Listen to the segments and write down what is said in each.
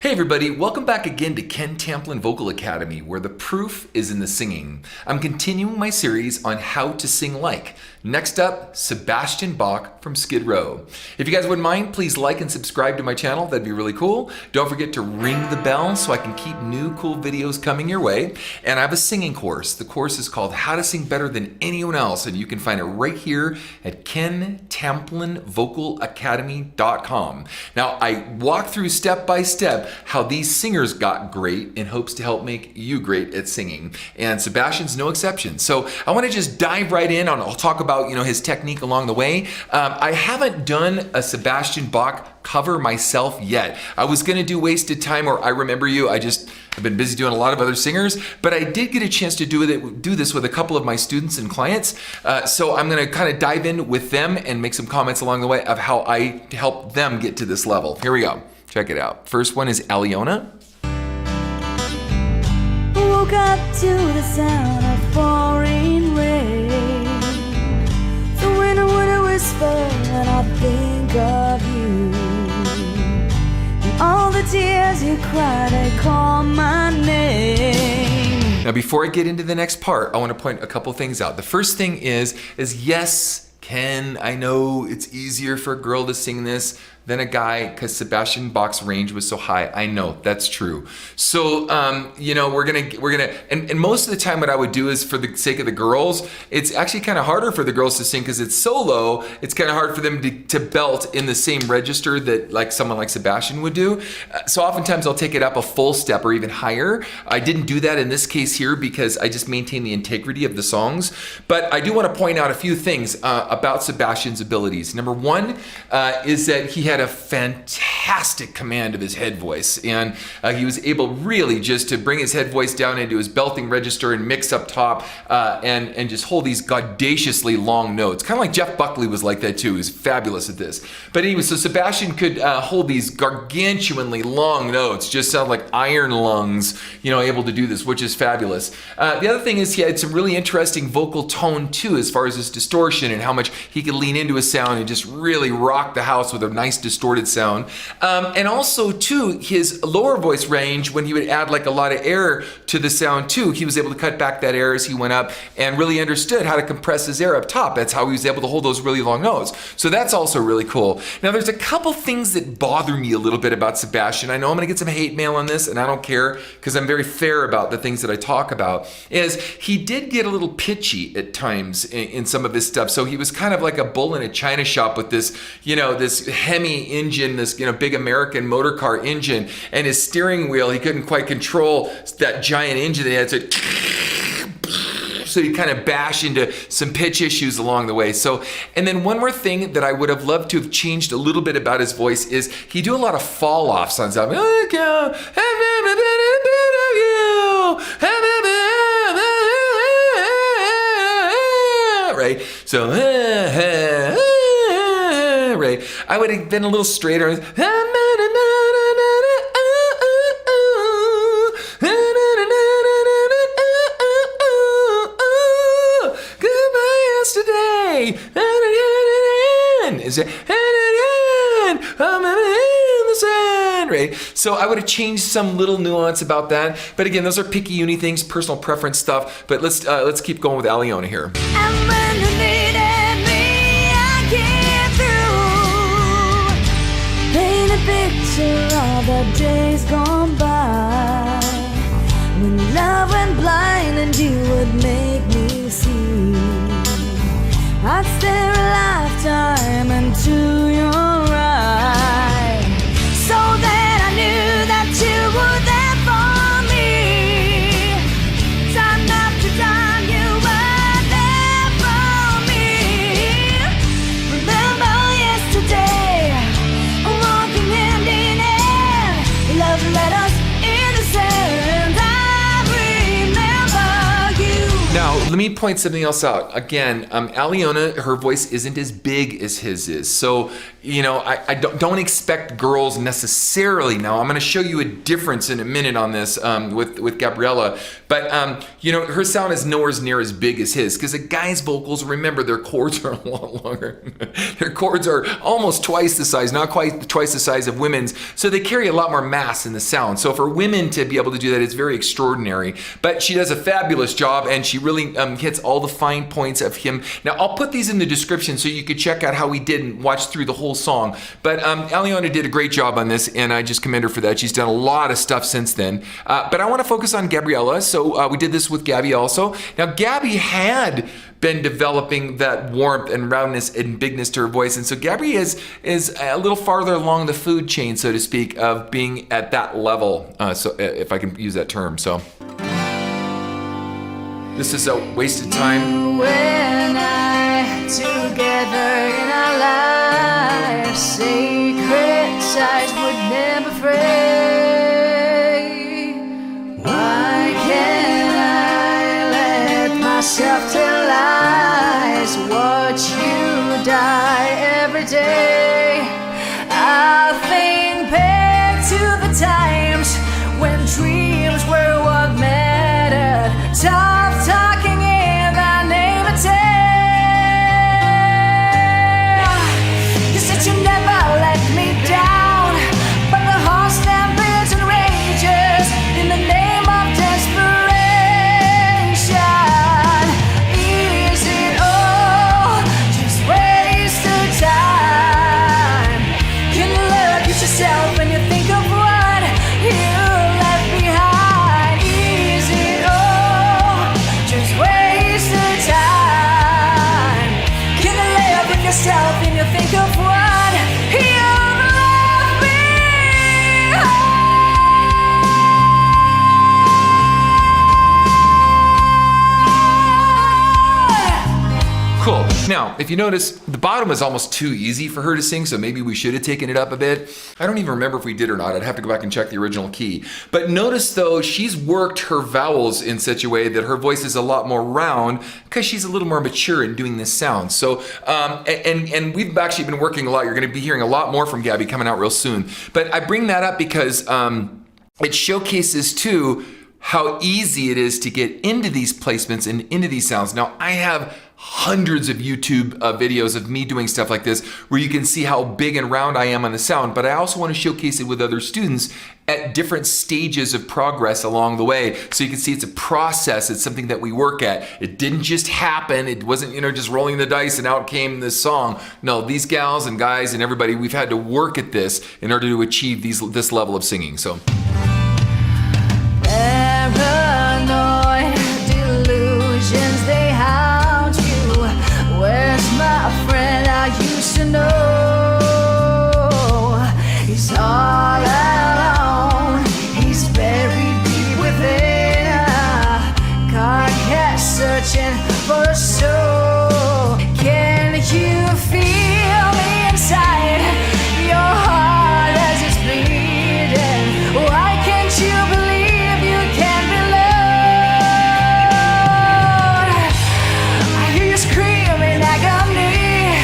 Hey everybody, welcome back again to Ken Tamplin Vocal Academy, where the proof is in the singing. I'm continuing my series on how to sing like. Next up, Sebastian Bach from Skid Row. If you guys wouldn't mind, please like and subscribe to my channel. That'd be really cool. Don't forget to ring the bell so I can keep new cool videos coming your way. And I have a singing course. The course is called How to Sing Better Than Anyone Else, and you can find it right here at KenTamplinVocalAcademy.com. Now, I walk through step by step how these singers got great in hopes to help make you great at singing. And Sebastian's no exception. So I want to just dive right in on, I'll talk about his technique along the way. I haven't done a Sebastian Bach cover myself yet. I was going to do Wasted Time or I Remember You. I've been busy doing a lot of other singers, but I did get a chance to do this with a couple of my students and clients. So I'm going to kind of dive in with them and make some comments along the way of how I help them get to this level. Here we go. Check it out. First one is Aliona. Woke up to the sound of pouring rain. The wind would whisper when I think of you. And all the tears you cried, they call my name. Now, before I get into the next part, I want to point a couple things out. The first thing is yes, Ken, I know it's easier for a girl to sing this than a guy because Sebastian Bach's range was so high. I know that's true. So we're gonna and most of the time what I would do is for the sake of the girls, it's actually kind of harder for the girls to sing because it's so low. It's kind of hard for them to belt in the same register that like someone like Sebastian would do. So oftentimes I'll take it up a full step or even higher. I didn't do that in this case here because I just maintain the integrity of the songs. But I do want to point out a few things about Sebastian's abilities. Number one is that he had a fantastic command of his head voice, and he was able really just to bring his head voice down into his belting register and mix up top and just hold these audaciously long notes. Kind of like Jeff Buckley was like that too. He was fabulous at this. But anyway, so Sebastian could hold these gargantuanly long notes, just sound like iron lungs, able to do this, which is fabulous. The other thing is he had some really interesting vocal tone too, as far as his distortion and how much he could lean into a sound and just really rock the house with a nice distorted sound. And also too, his lower voice range, when he would add like a lot of air to the sound too, he was able to cut back that air as he went up and really understood how to compress his air up top. That's how he was able to hold those really long notes. So that's also really cool. Now there's a couple things that bother me a little bit about Sebastian. I know I'm gonna get some hate mail on this and I don't care because I'm very fair about the things that I talk about, is he did get a little pitchy at times in some of his stuff. So he was kind of like a bull in a china shop with this, this Hemi engine, this big American motor car engine, and his steering wheel, he couldn't quite control that giant engine. They had to, so he kind of bash into some pitch issues along the way. So, and then one more thing that I would have loved to have changed a little bit about his voice is he do a lot of fall offs on something. Right? So right. I would have been a little straighter. Goodbye yesterday. Is it? Right? So I would have changed some little nuance about that. But again, those are picky uni things, personal preference stuff. But let's keep going with Aliona here. And when you needed me, I came through. Paint a picture of the days gone by, when love went blind and you would make me see. I'd stare a lifetime into your eyes, so that I knew that you were there for me. Time after time you were there for me. Remember yesterday, walking hand in hand, love led us in the sand. I remember you. Now, let me point something else out. Again, Aliona, her voice isn't as big as his is. So, you know, I don't expect girls necessarily. Now, I'm going to show you a difference in a minute on this with Gabriella. But, you know, her sound is nowhere near as big as his. Because a guy's vocals, remember, their chords are a lot longer. Their chords are almost twice the size, not quite twice the size of women's. So they carry a lot more mass in the sound. So for women to be able to do that, it's very extraordinary. But she does a fabulous job, and she really hits all the fine points of him. Now, I'll put these in the description so you could check out how he did and watch through the whole song. But Aliona did a great job on this, and I just commend her for that. She's done a lot of stuff since then. But I want to focus on Gabriella, so we did this with Gabby also. Now, Gabby had been developing that warmth and roundness and bigness to her voice, and so Gabby is a little farther along the food chain, so to speak, of being at that level, so if I can use that term. So this is a wasted time. You and I together in our lives, sacred ties would never fray. Why can't I let myself tell lies, watch you die every day? I think back to the times when dreams were what mattered. Tough talking in the naivete. You said you never let me down, but the heart stampeds and rages in the name of desperation. Is it all just wasted time? Can you look at yourself when you think of what you left behind? Is it all just wasted time? Can you look at yourself and you think of what you've left behind? Cool. Now, if you notice, the bottom is almost too easy for her to sing, so maybe we should have taken it up a bit. I don't even remember if we did or not. I'd have to go back and check the original key. But notice, though, she's worked her vowels in such a way that her voice is a lot more round because she's a little more mature in doing this sound. So, and we've actually been working a lot. You're going to be hearing a lot more from Gabby coming out real soon. But I bring that up because it showcases, too, how easy it is to get into these placements and into these sounds. Now, I have hundreds of YouTube videos of me doing stuff like this where you can see how big and round I am on the sound, but I also want to showcase it with other students at different stages of progress along the way. So you can see it's a process. It's something that we work at. It didn't just happen. It wasn't, you know, just rolling the dice and out came this song. No, these gals and guys and everybody, we've had to work at this in order to achieve this level of singing. So Paranoid delusions, they haunt you. Where's my friend I used to know? He's all alone. He's buried deep within a carcass, searching for a soul. Can you feel me inside your heart as it's bleeding? Why can't you believe you can be loved? I hear you screaming agony,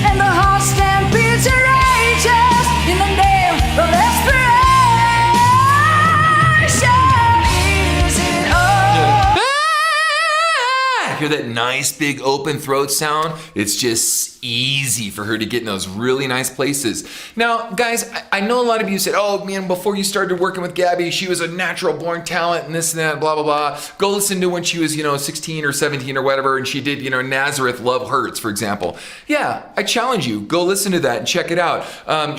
and the heart stampedes and rages in the name of desperation. Is it all? hear that nice big open throat sound? It's just easy for her to get in those really nice places. Now, guys, I know a lot of you said, oh man, before you started working with Gabby, she was a natural born talent and this and that, blah, blah, blah. Go listen to when she was, 16 or 17 or whatever, and she did, Nazareth Love Hurts, for example. Yeah, I challenge you, go listen to that and check it out.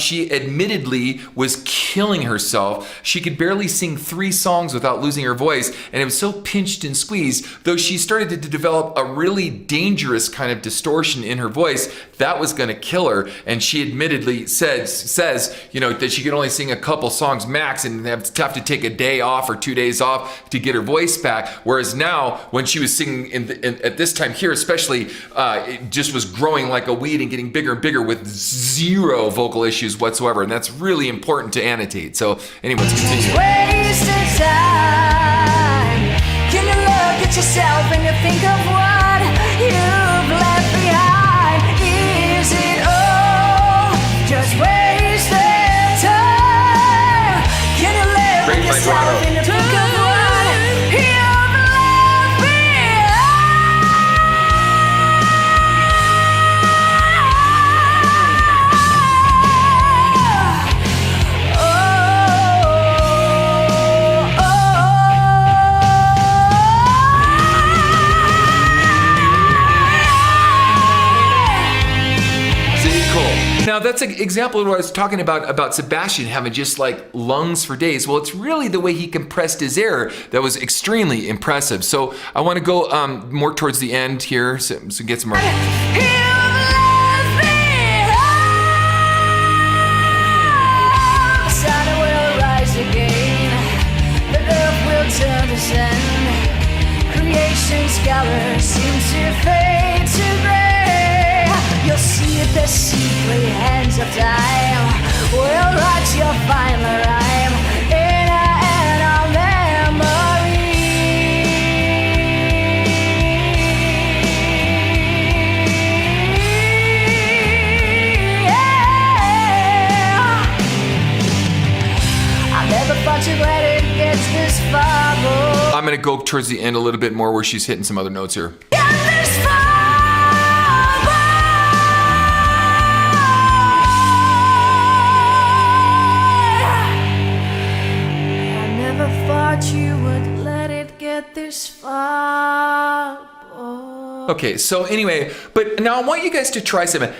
She admittedly was killing herself. She could barely sing 3 songs without losing her voice, and it was so pinched and squeezed, though she started to develop a really dangerous kind of distortion in her voice that was going to kill her. And she admittedly says, that she could only sing a couple songs max and have to take a day off or 2 days off to get her voice back. Whereas now, when she was singing at this time here, especially, it just was growing like a weed and getting bigger and bigger with 0 vocal issues whatsoever. And that's really important to annotate. So anyway, let's continue. Wasted time. Can you look at yourself and you think of what vibrato. Now that's an example of what I was talking about Sebastian having just like lungs for days. Well, it's really the way he compressed his air that was extremely impressive. So I want to go more towards the end here, so get some more. Creation's color seems to fade to gray. You'll see it, the secret hands of time will write your final rhyme in our memory. Yeah. I never thought you'd let it get this far, boy. I'm gonna go towards the end a little bit more where she's hitting some other notes here. Get this far. You would let it get this far, boy. Okay, so anyway, but now I want you guys to try something.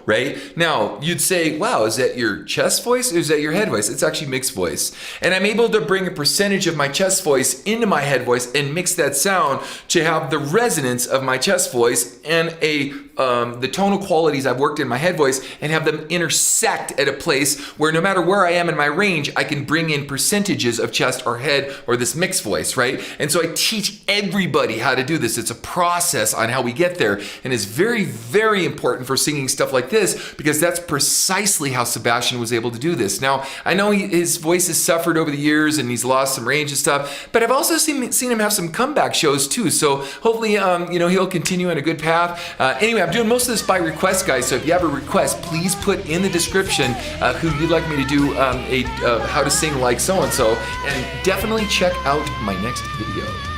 Right? Now, you'd say, wow, is that your chest voice or is that your head voice? It's actually mixed voice. And I'm able to bring a percentage of my chest voice into my head voice and mix that sound to have the resonance of my chest voice and the tonal qualities I've worked in my head voice and have them intersect at a place where no matter where I am in my range, I can bring in percentages of chest or head or this mixed voice, right? And so I teach everybody how to do this. It's a process on how we get there, and it's very, very important for singing stuff like this because that's precisely how Sebastian was able to do this. Now, I know his voice has suffered over the years and he's lost some range and stuff, but I've also seen him have some comeback shows too. So hopefully, he'll continue on a good path. Anyway, I'm doing most of this by request, guys. So if you have a request, please put in the description who you'd like me to do how to sing like so-and-so, and definitely check out my next video.